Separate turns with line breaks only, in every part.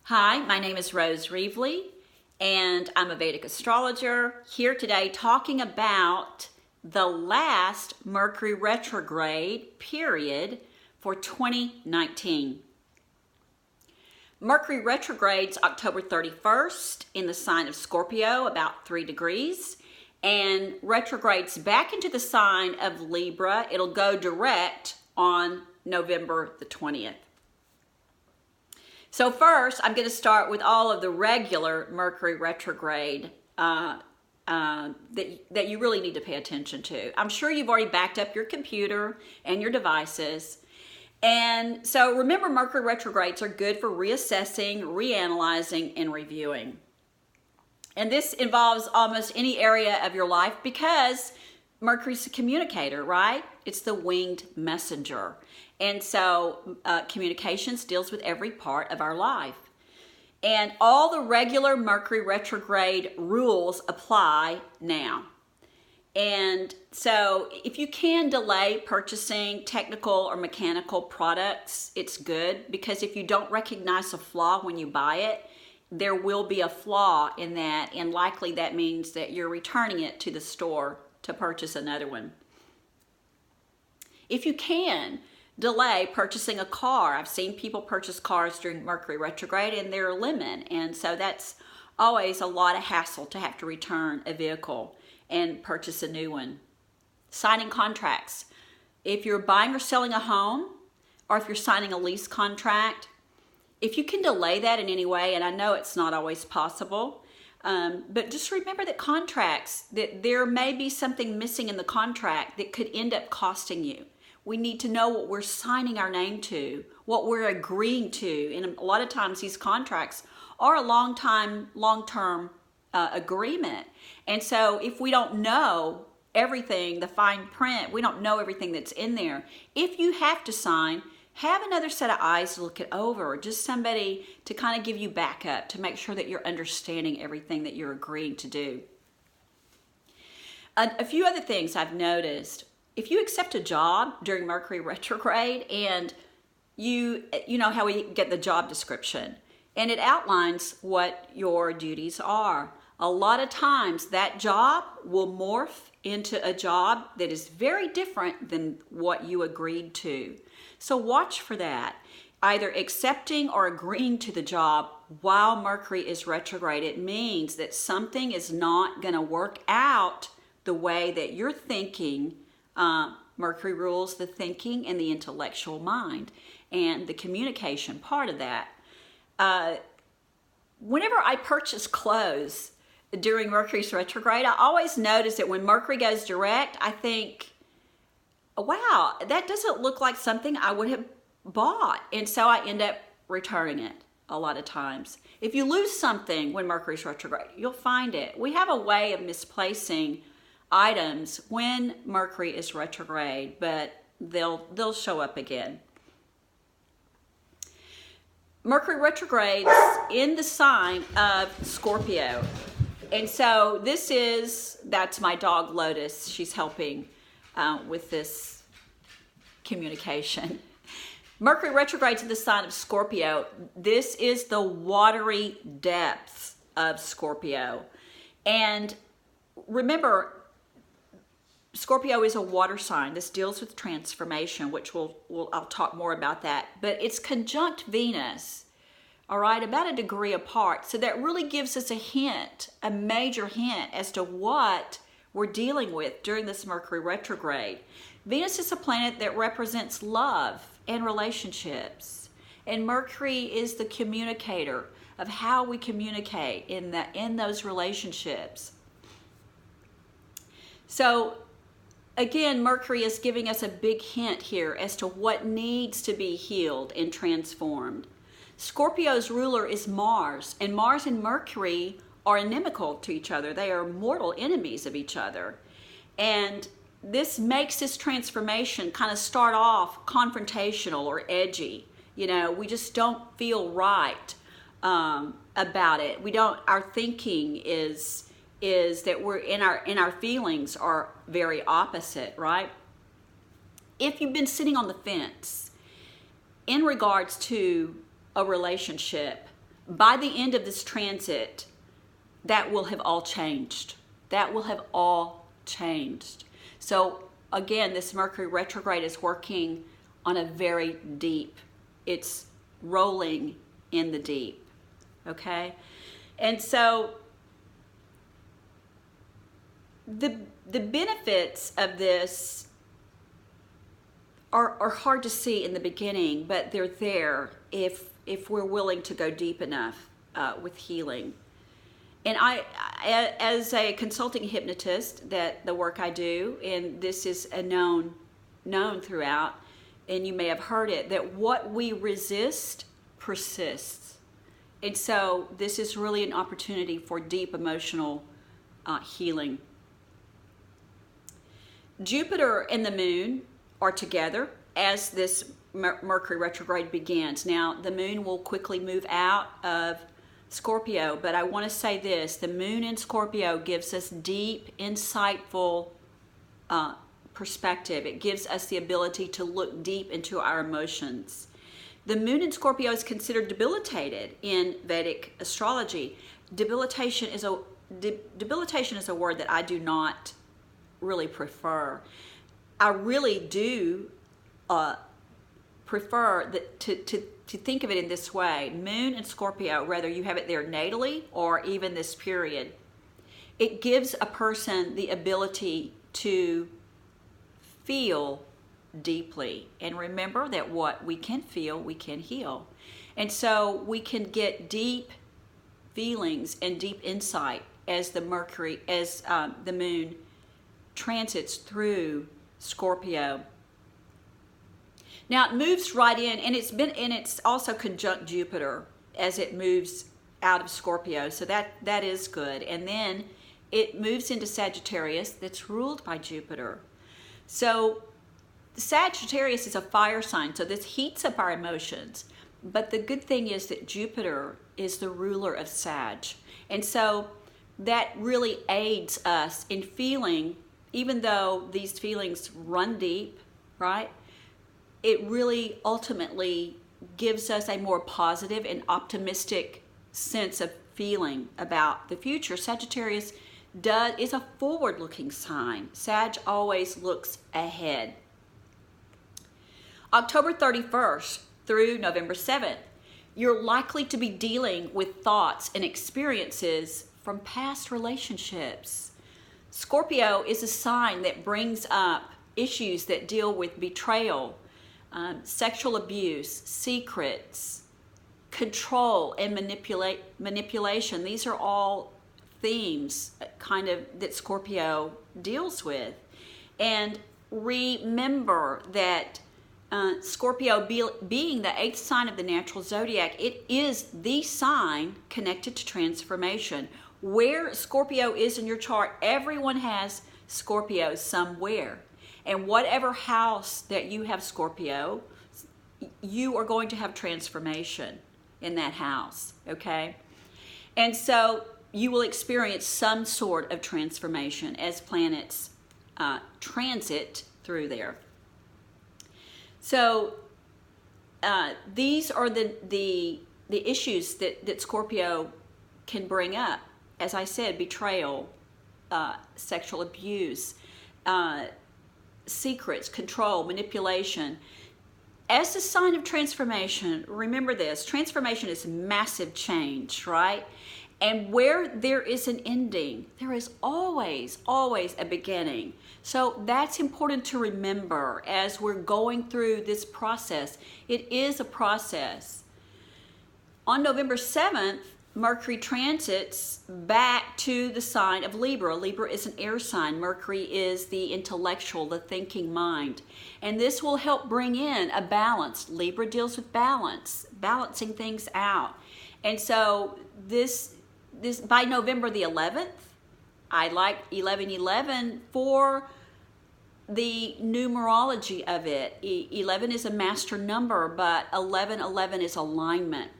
Hi, my name is Rose Reevely, and I'm a Vedic astrologer here today talking about the last Mercury retrograde period for 2019. Mercury retrogrades October 31st in the sign of Scorpio, about 3 degrees, and retrogrades back into the sign of Libra. It'll go direct on November the 20th. So first, I'm going to start with all of the regular Mercury retrograde that you really need to pay attention to. I'm sure you've already backed up your computer and your devices. And so remember, Mercury retrogrades are good for reassessing, reanalyzing, and reviewing. And this involves almost any area of your life because Mercury's a communicator, right? It's the winged messenger. And so communications deals with every part of our life. And all the regular Mercury retrograde rules apply now. And so if you can delay purchasing technical or mechanical products, it's good, because if you don't recognize a flaw when you buy it, there will be a flaw in that, and likely that means that you're returning it to the store to purchase another one. If you can delay purchasing a car, I've seen people purchase cars during Mercury retrograde and they're lemon, and so that's always a lot of hassle to have to return a vehicle and purchase a new one. Signing contracts. If you're buying or selling a home, or if you're signing a lease contract, if you can delay that in any way, and I know it's not always possible, but just remember that contracts, that there may be something missing in the contract that could end up costing you. We need to know what we're signing our name to, what we're agreeing to. And a lot of times these contracts are a long-term agreement. And so if we don't know everything, the fine print, we don't know everything that's in there. If you have to sign, have another set of eyes to look it over, or just somebody to kind of give you backup to make sure that you're understanding everything that you're agreeing to do. A few other things I've noticed. If you accept a job during Mercury retrograde, and you know how we get the job description, and it outlines what your duties are. A lot of times that job will morph into a job that is very different than what you agreed to. So watch for that. Either accepting or agreeing to the job while Mercury is retrograde, it means that something is not going to work out the way that you're thinking. Mercury rules the thinking and the intellectual mind, and the communication part of that. Whenever I purchase clothes during Mercury's retrograde, I always notice that when Mercury goes direct, I think, wow, that doesn't look like something I would have bought. And so I end up returning it a lot of times. If you lose something when Mercury's retrograde, you'll find it. We have a way of misplacing items when Mercury is retrograde, but they'll show up again. Mercury retrogrades in the sign of Scorpio. And so that's my dog Lotus. She's helping with this communication. Mercury retrogrades in the sign of Scorpio. This is the watery depths of Scorpio. And remember, Scorpio is a water sign. This deals with transformation, which I'll talk more about that. But it's conjunct Venus, all right, about a degree apart. So that really gives us a hint, a major hint as to what we're dealing with during this Mercury retrograde. Venus is a planet that represents love and relationships. And Mercury is the communicator of how we communicate in those relationships. So again, Mercury is giving us a big hint here as to what needs to be healed and transformed. Scorpio's ruler is Mars, and Mars and Mercury are inimical to each other. They are mortal enemies of each other. And this makes this transformation kind of start off confrontational or edgy. You know, we just don't feel right about it. Our thinking is that we're in our feelings are very opposite, right? If you've been sitting on the fence in regards to a relationship, By the end of this transit, that will have all changed. That will have all changed. So again, this Mercury retrograde is working on a very deep, it's rolling in the deep, okay? And so the benefits of this are hard to see in the beginning, but they're there if we're willing to go deep enough with healing. And I, as a consulting hypnotist, that the work I do, and this is a known throughout, and you may have heard it, that what we resist persists. And so this is really an opportunity for deep emotional healing. Jupiter and the moon are together as this Mercury retrograde begins. Now, the moon will quickly move out of Scorpio, but I want to say this: the moon in Scorpio gives us deep, insightful perspective. It gives us the ability to look deep into our emotions. The moon in Scorpio is considered debilitated in Vedic astrology. Debilitation is a word that I do not really prefer. I really do prefer to think of it in this way. Moon and Scorpio, whether you have it there natally or even this period, it gives a person the ability to feel deeply. And remember that what we can feel, we can heal. And so we can get deep feelings and deep insight as the moon transits through Scorpio. Now it moves right in, and it's also conjunct Jupiter as it moves out of Scorpio, so that is good. And then it moves into Sagittarius, that's ruled by Jupiter. So Sagittarius is a fire sign, so this heats up our emotions. But the good thing is that Jupiter is the ruler of Sag, and so that really aids us in feeling. Even though these feelings run deep, right? It really ultimately gives us a more positive and optimistic sense of feeling about the future. Sagittarius is a forward-looking sign. Sag always looks ahead. October 31st through November 7th, you're likely to be dealing with thoughts and experiences from past relationships. Scorpio is a sign that brings up issues that deal with betrayal, sexual abuse, secrets, control, and manipulation. These are all themes kind of that Scorpio deals with. And remember that Scorpio being the 8th sign of the natural zodiac, it is the sign connected to transformation. Where Scorpio is in your chart, everyone has Scorpio somewhere. And whatever house that you have Scorpio, you are going to have transformation in that house, okay? And so you will experience some sort of transformation as planets transit through there. So these are the issues that Scorpio can bring up. As I said, betrayal, sexual abuse, secrets, control, manipulation. As a sign of transformation, remember this: transformation is massive change, right? And where there is an ending, there is always a beginning. So that's important to remember as we're going through this process. It is a process. On November 7th, Mercury transits back to the sign of Libra. Libra is an air sign. Mercury is the intellectual, the thinking mind. And this will help bring in a balance. Libra deals with balance, balancing things out. And so this by November the 11th, I like 1111 for the numerology of it. 11 is a master number, but 1111 is alignment.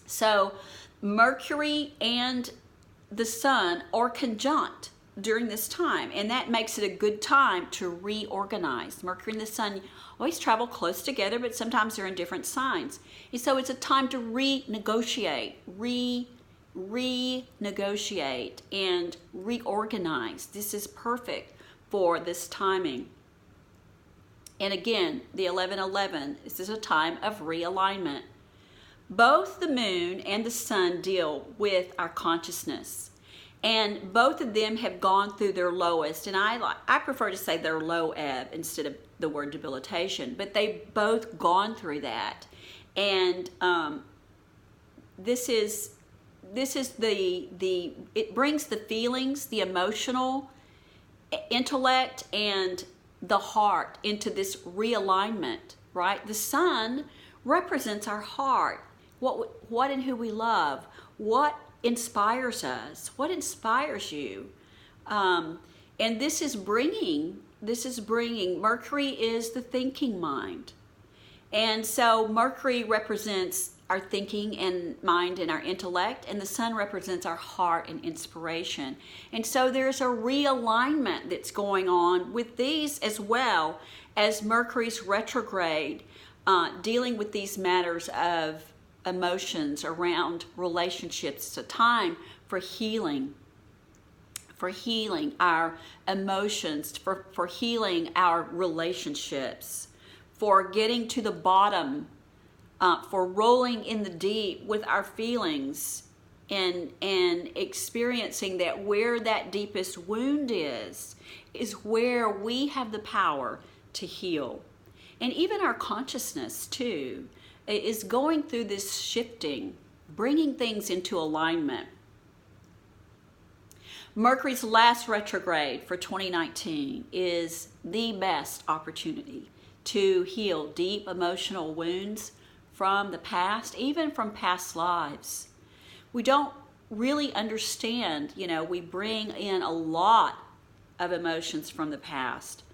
So Mercury and the Sun are conjunct during this time, and that makes it a good time to reorganize. Mercury and the Sun always travel close together, but sometimes they're in different signs. And so it's a time to renegotiate, renegotiate and reorganize. This is perfect for this timing. And again, the 11:11, this is a time of realignment. Both the moon and the sun deal with our consciousness. And both of them have gone through their lowest, and I prefer to say their low ebb instead of the word debilitation, but they've both gone through that. And this is it brings the feelings, the emotional, intellect, and the heart into this realignment, right? The sun represents our heart, what and who we love, what inspires us, what inspires you, and this is bringing Mercury is the thinking mind, and so Mercury represents our thinking and mind and our intellect, and the sun represents our heart and inspiration. And so there's a realignment that's going on with these, as well as Mercury's retrograde, dealing with these matters of emotions around relationships. It's a time for healing our emotions, for healing our relationships, for getting to the bottom, for rolling in the deep with our feelings, and experiencing that where that deepest wound is where we have the power to heal. And even our consciousness too is going through this shifting, bringing things into alignment. Mercury's last retrograde for 2019 is the best opportunity to heal deep emotional wounds from the past, even from past lives. We don't really understand, we bring in a lot of emotions from the past.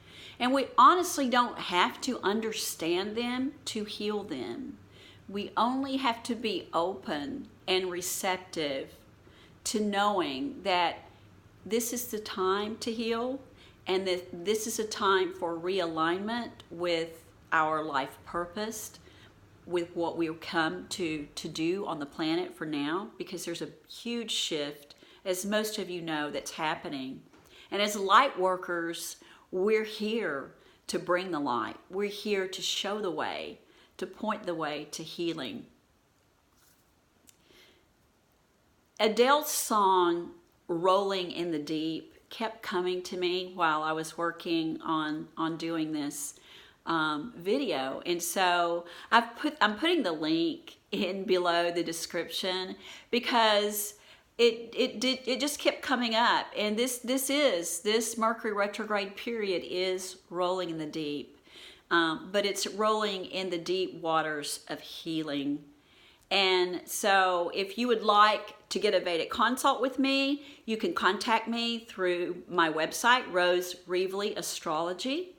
And we honestly don't have to understand them to heal them. We only have to be open and receptive to knowing that this is the time to heal, and that this is a time for realignment with our life purpose, with what we've come to do on the planet for now, because there's a huge shift, as most of you know, that's happening. And as light workers, we're here to bring the light. We're here to show the way, to point the way to healing. Adele's song, Rolling in the Deep, kept coming to me while I was working on doing this video. And so I'm putting the link in below the description, because it just kept coming up. And this Mercury retrograde period is rolling in the deep, but it's rolling in the deep waters of healing. And so if you would like to get a Vedic consult with me, you can contact me through my website, Rose Reevely Astrology,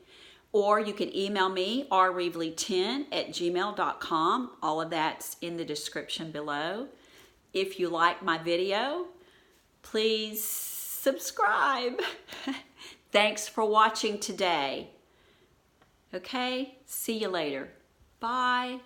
or you can email me, rreevely10@gmail.com. All of that's in the description below. If you like my video, please subscribe. Thanks for watching today. Okay, see you later. Bye.